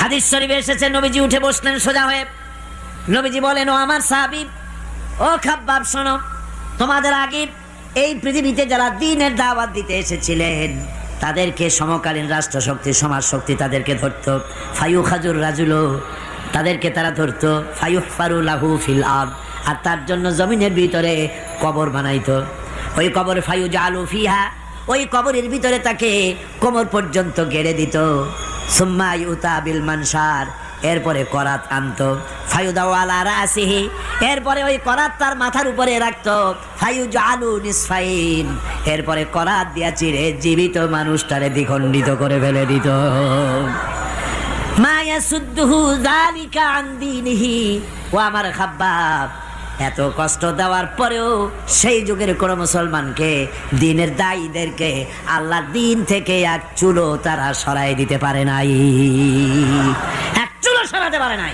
হাদিস শরীফে এসেছে, নবীজি উঠে বসলেন সোজা হয়ে। নবীজি বলেন, ও আমার সাহাবী, ও খাব্বাব শোনো, তোমাদের আগে এই পৃথিবীতে যারা দ্বীনের দাওয়াত দিতে এসেছিলেন তাদেরকে সমকালীন রাষ্ট্রশক্তি, সমাজ শক্তি তাদেরকে ধরত। ফায়ুখাজুর রাজুল, তাদেরকে তারা ধরত। ফায়ুহফারু লাহু ফিল আরদ, আর তার জন্য জমিনের ভিতরে কবর বানাইতো। ওই কবর ফায়ুজালু ফিহা, ওই কবরের ভিতরে তাকে কোমর পর্যন্ত গেড়ে দিত। সুম্মা ইউতা বিল মানশার, এরপরে করাত আনতো। ফায়ুদাউ আলা রাসিহি, এরপরে ওই করাত তার মাথার উপরে রাখতো। ফায়ুজালু নিসফাইন, এরপরে করাত দিয়া চিরে জীবিত মানুষটারে দ্বিখণ্ডিত করে ফেলে দিত। মা ইয়াসুদ্দুহু যালিকা আন দীনিহি। ও আমার খাব্বাব, এত কষ্ট দেওয়ার পরেও সেই যুগের কোন মুসলমানকে, দ্বীনের দায়ীদেরকে আল্লাহর দ্বীন থেকে এক চুলো তারা সরাই দিতে পারে নাই, এক চুলো সরাতে পারে নাই।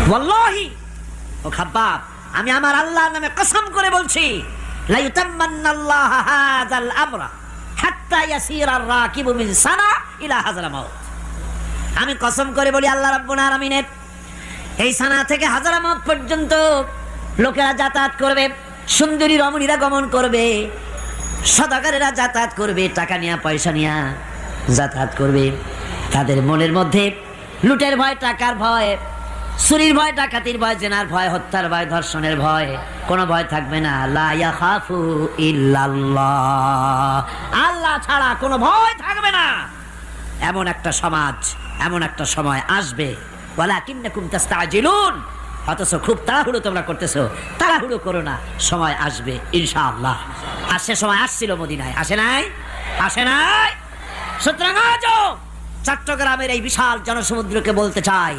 ওয়াল্লাহি, ও খাব্বাব, আমি আমার আল্লাহর নামে কসম করে বলছি, লা ইউতাম্মান্নাল্লাহু হাযাল আমরা হাত্তা ইয়াসিরা আর-রাকিবু মিন সানা ইলা হাযাল মাউত। আমি কসম করে বলি, আল্লাহ রাব্বুল আলামিনের এই সানা থেকে হাজারামত পর্যন্ত লোকেরা যাতায়াত করবে, সুন্দরী রমণীরা গমন করবে, সদাগরেরা যাতায়াত করবে, টাকা নিয়া পয়সা নিয়া যাতায়াত করবে। তাদের মনের মধ্যে লুটের ভয়, টাকার ভয়, চুরির ভয়, ডাকাতির ভয়, জেনার ভয়, হত্যার ভয়, ধর্ষণের ভয়, কোনো ভয় থাকবে না। লা ইয়াখাফু ইল্লাল্লাহ, আল্লাহ ছাড়া কোনো ভয় থাকবে না। এমন একটা সমাজ, এমন একটা সময় আসবে। ওয়ালাকিন্নাকুম তাস্তাজিলুন, অথচ খুব তাড়াহুড়ো তোমরা করতেছো। তাড়াহুড়ো করো না, সময় আসবে ইনশাআল্লাহ। আর সে সময় আসছিল মদিনায়, আসে নাই? আসে নাই? সুতরাং আজও চট্টগ্রামের এই বিশাল জনসমুদ্রকে বলতে চাই,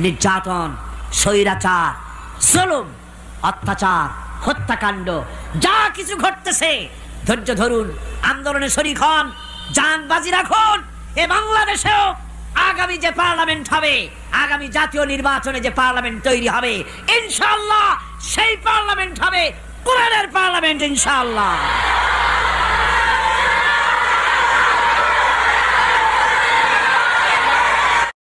নির্যাতন, স্বৈরাচার, জুলুম, অত্যাচার, হত্যাকাণ্ড যা কিছু ঘটতেছে, ধৈর্য ধরুন, আন্দোলনে শরীক হন, জান বাজি রাখুন। এ বাংলাদেশেও আগামী যে পার্লামেন্ট হবে, আগামী জাতীয় নির্বাচনে যে পার্লামেন্ট তৈরি হবে, ইনশাআল্লাহ সেই পার্লামেন্ট হবে কোরআনের পার্লামেন্ট ইনশাআল্লাহ।